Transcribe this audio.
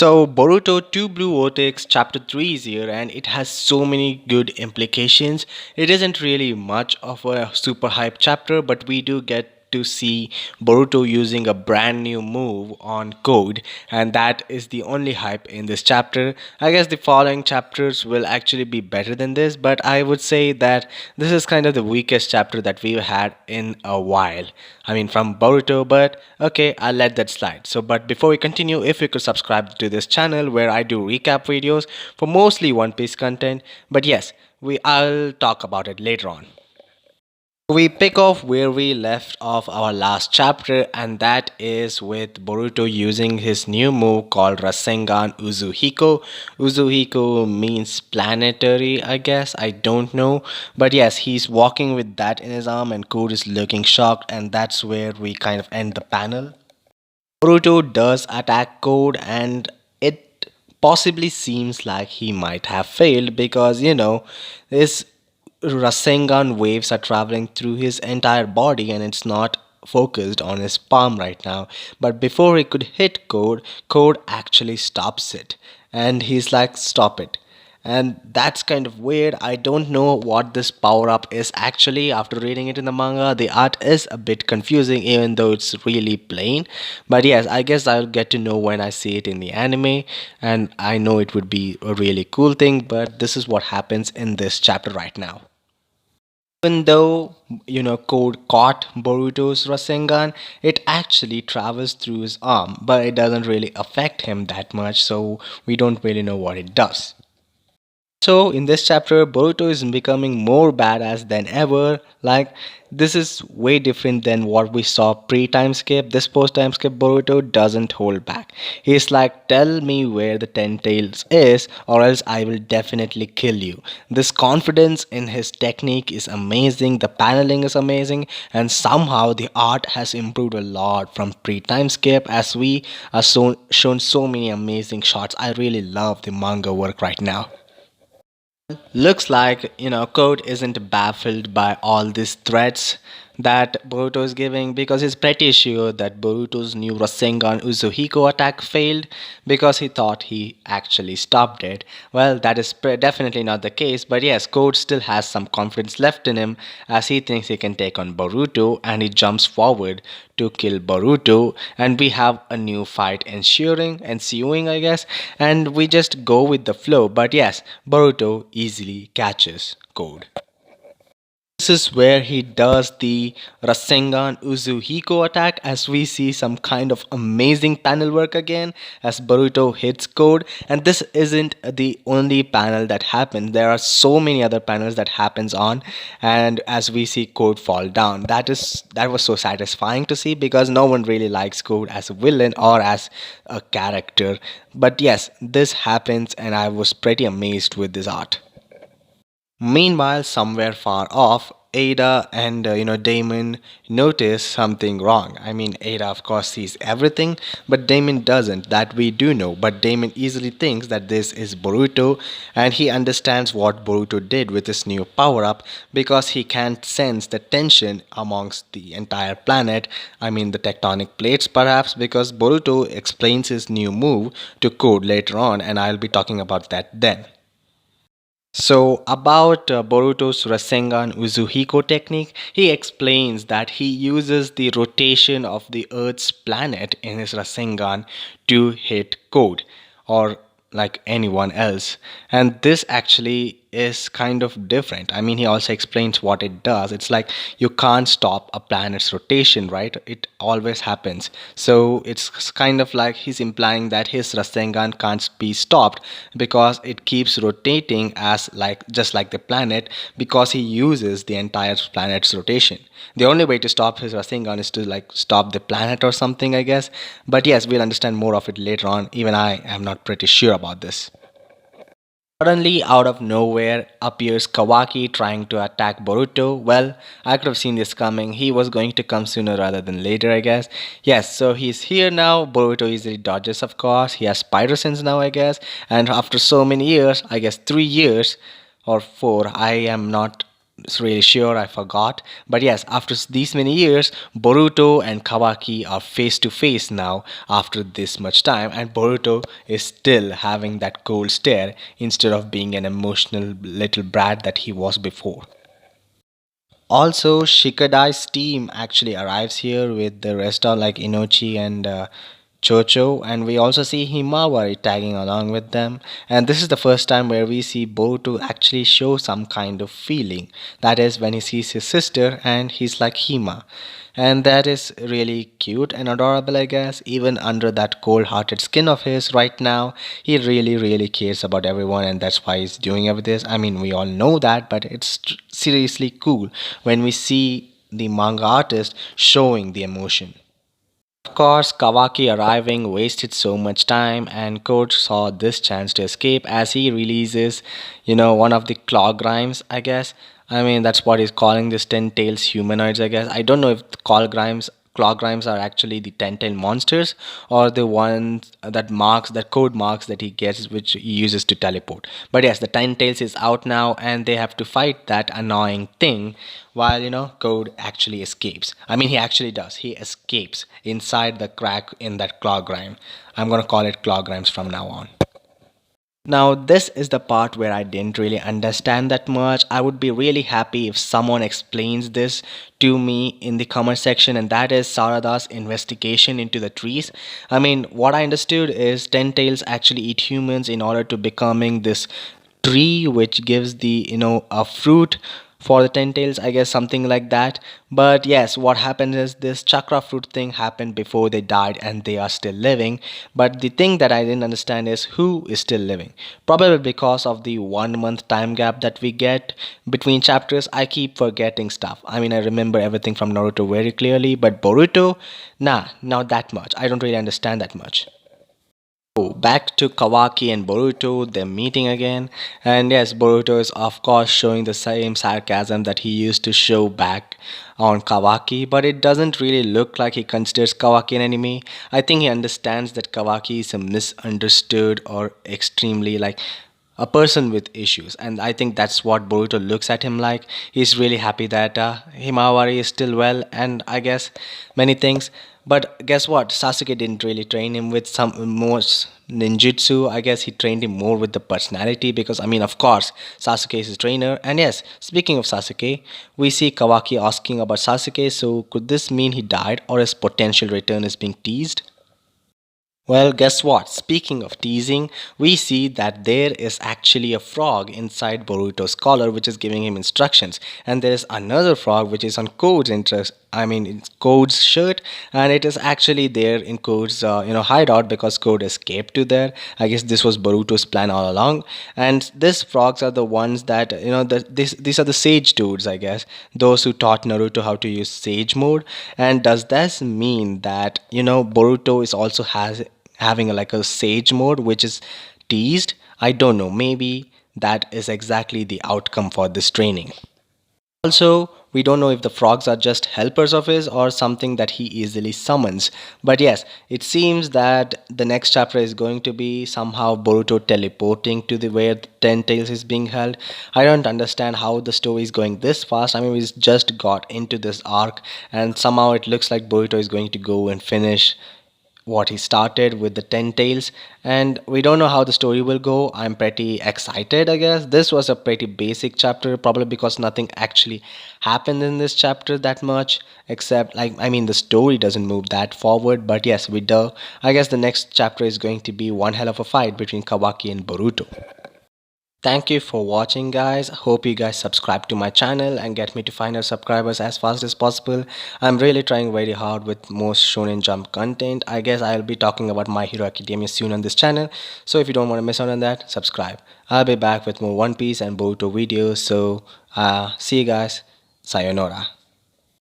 So, Boruto 2 Blue Vortex Chapter 3 is here and it has so many good implications. It isn't really much of a super hype chapter, but we do get to see Boruto using a brand new move on Code, and that is the only hype in this chapter. I guess the following chapters will actually be better than this, but I would say that this is kind of the weakest chapter that we've had in a while. I mean, from Boruto, but okay, I'll let that slide. So, but before we continue, if you could subscribe to this channel where I do recap videos for mostly One Piece content, but yes, I'll talk about it later on. We pick off where we left off our last chapter, and that is with Boruto using his new move called Rasengan Uzuhiko. Uzuhiko means planetary, I guess. I don't know. But yes, he's walking with that in his arm, and Code is looking shocked, and that's where we kind of end the panel. Boruto does attack Code, and it possibly seems like he might have failed because this Rasengan waves are traveling through his entire body and it's not focused on his palm right now. But before he could hit Code actually stops it. And he's like, stop it. And that's kind of weird. I don't know what this power up is actually. After reading it in the manga, the art is a bit confusing even though it's really plain. But yes, I guess I'll get to know when I see it in the anime, and I know it would be a really cool thing, but this is what happens in this chapter right now. Even though Code caught Boruto's Rasengan, it actually travels through his arm, but it doesn't really affect him that much, so we don't really know what it does. So in this chapter, Boruto is becoming more badass than ever. Like, this is way different than what we saw pre-time skip. This post-time skip Boruto doesn't hold back. He's like, tell me where the Ten Tails is or else I will definitely kill you. This confidence in his technique is amazing. The paneling is amazing. And somehow the art has improved a lot from pre-time skip as we are shown so many amazing shots. I really love the manga work right now. Looks like, Code isn't baffled by all these threats that Boruto is giving because he's pretty sure that Boruto's new Rasengan Uzuhiko attack failed because he thought he actually stopped it. Well, that is definitely not the case, but yes, Code still has some confidence left in him as he thinks he can take on Boruto, and he jumps forward to kill Boruto, and we have a new fight ensuing, I guess, and we just go with the flow. But yes, Boruto easily catches Code. This is where he does the Rasengan Uzuhiko attack as we see some kind of amazing panel work again as Boruto hits Code, and this isn't the only panel that happens. There are so many other panels that happens on, and as we see Code fall down, that was so satisfying to see because no one really likes Code as a villain or as a character. But yes, this happens and I was pretty amazed with this art. Meanwhile, somewhere far off, Ada and Damon notice something wrong. I mean, Ada of course sees everything, but Damon doesn't. That we do know. But Damon easily thinks that this is Boruto, and he understands what Boruto did with his new power up because he can't sense the tension amongst the entire planet. I mean, the tectonic plates, perhaps, because Boruto explains his new move to Code later on, and I'll be talking about that then. So, about Boruto's Rasengan Uzuhiko technique, he explains that he uses the rotation of the Earth's planet in his Rasengan to hit Code or like anyone else. And this actually is kind of different. I mean, he also explains what it does. It's like you can't stop a planet's rotation, right? It always happens. So it's kind of like he's implying that his Rasengan can't be stopped because it keeps rotating as like just like the planet because he uses the entire planet's rotation. The only way to stop his Rasengan is to like stop the planet or something, I guess. But yes, we'll understand more of it later on. Even I am not pretty sure about this. Suddenly, out of nowhere, appears Kawaki trying to attack Boruto. Well, I could have seen this coming. He was going to come sooner rather than later, I guess. Yes, so he's here now. Boruto easily dodges, of course. He has spider sense now, I guess. And after so many years, I guess 3 years or 4, I am not really sure, I forgot. But yes, after these many years, Boruto and Kawaki are face to face now after this much time, and Boruto is still having that cold stare instead of being an emotional little brat that he was before. Also, Shikadai's team actually arrives here with the rest of like Inochi and Chocho, and we also see Himawari tagging along with them. And this is the first time where we see Boruto actually show some kind of feeling. That is when he sees his sister and he's like Hima. And that is really cute and adorable, I guess. Even under that cold hearted skin of his right now, he really, really cares about everyone, and that's why he's doing everything. I mean, we all know that, but it's seriously cool when we see the manga artist showing the emotion. Of course, Kawaki arriving wasted so much time, and Coach saw this chance to escape as he releases, one of the clog rhymes, I guess. I mean, that's what he's calling this ten tails humanoids, I guess. I don't know if the clog rhymes are actually the ten tail monsters or the ones that code marks that he gets, which he uses to teleport. But yes, the ten tails is out now, and they have to fight that annoying thing while Code actually escapes. I mean, he actually does. He escapes inside the crack in that clog rhyme. I'm gonna call it clog rhymes from now on. Now, this is the part where I didn't really understand that much. I would be really happy if someone explains this to me in the comment section, and that is Sarada's investigation into the trees. I mean, what I understood is Ten Tails actually eat humans in order to becoming this tree which gives the a fruit for the ten tails, I guess, something like that. But yes, what happens is this chakra fruit thing happened before they died and they are still living. But the thing that I didn't understand is who is still living. Probably because of the 1 month time gap that we get between chapters, I keep forgetting stuff. I mean, I remember everything from Naruto very clearly, but Boruto, nah, not that much. I don't really understand that much. Oh, back to Kawaki and Boruto, they're meeting again. And yes, Boruto is of course showing the same sarcasm that he used to show back on Kawaki, but it doesn't really look like he considers Kawaki an enemy. I think he understands that Kawaki is a misunderstood or extremely like a person with issues, and I think that's what Boruto looks at him like. He's really happy that Himawari is still well, and I guess many things. But guess what, Sasuke didn't really train him with some more ninjutsu. I guess he trained him more with the personality, because I mean, of course, Sasuke is his trainer. And yes, speaking of Sasuke, we see Kawaki asking about Sasuke, so could this mean he died or his potential return is being teased? Well, guess what? Speaking of teasing, we see that there is actually a frog inside Boruto's collar which is giving him instructions. And there is another frog which is on Code's interest. I mean, it's Code's shirt, and it is actually there in Code's hideout because Code escaped to there. I guess this was Boruto's plan all along. And these frogs are the ones that these are the sage dudes, I guess, those who taught Naruto how to use sage mode. And does this mean that Boruto is also has having like a sage mode which is teased? I don't know, maybe that is exactly the outcome for this training. Also, we don't know if the frogs are just helpers of his or something that he easily summons. But yes, it seems that the next chapter is going to be somehow Boruto teleporting to the where Ten Tails is being held. I don't understand how the story is going this fast. I mean, we just got into this arc, and somehow it looks like Boruto is going to go and finish what he started with the 10 tails, and we don't know how the story will go. I'm pretty excited. I guess this was a pretty basic chapter, probably because nothing actually happened in this chapter that much, except like I mean the story doesn't move that forward. But yes, we do. I guess the next chapter is going to be one hell of a fight between Kawaki and Boruto. Thank you for watching, guys. Hope you guys subscribe to my channel and get me to 500 subscribers as fast as possible. I'm really trying very hard with more Shonen Jump content. I guess I'll be talking about My Hero Academia soon on this channel, so if you don't want to miss out on that, subscribe. I'll be back with more One Piece and Boruto videos, so see you guys. Sayonara.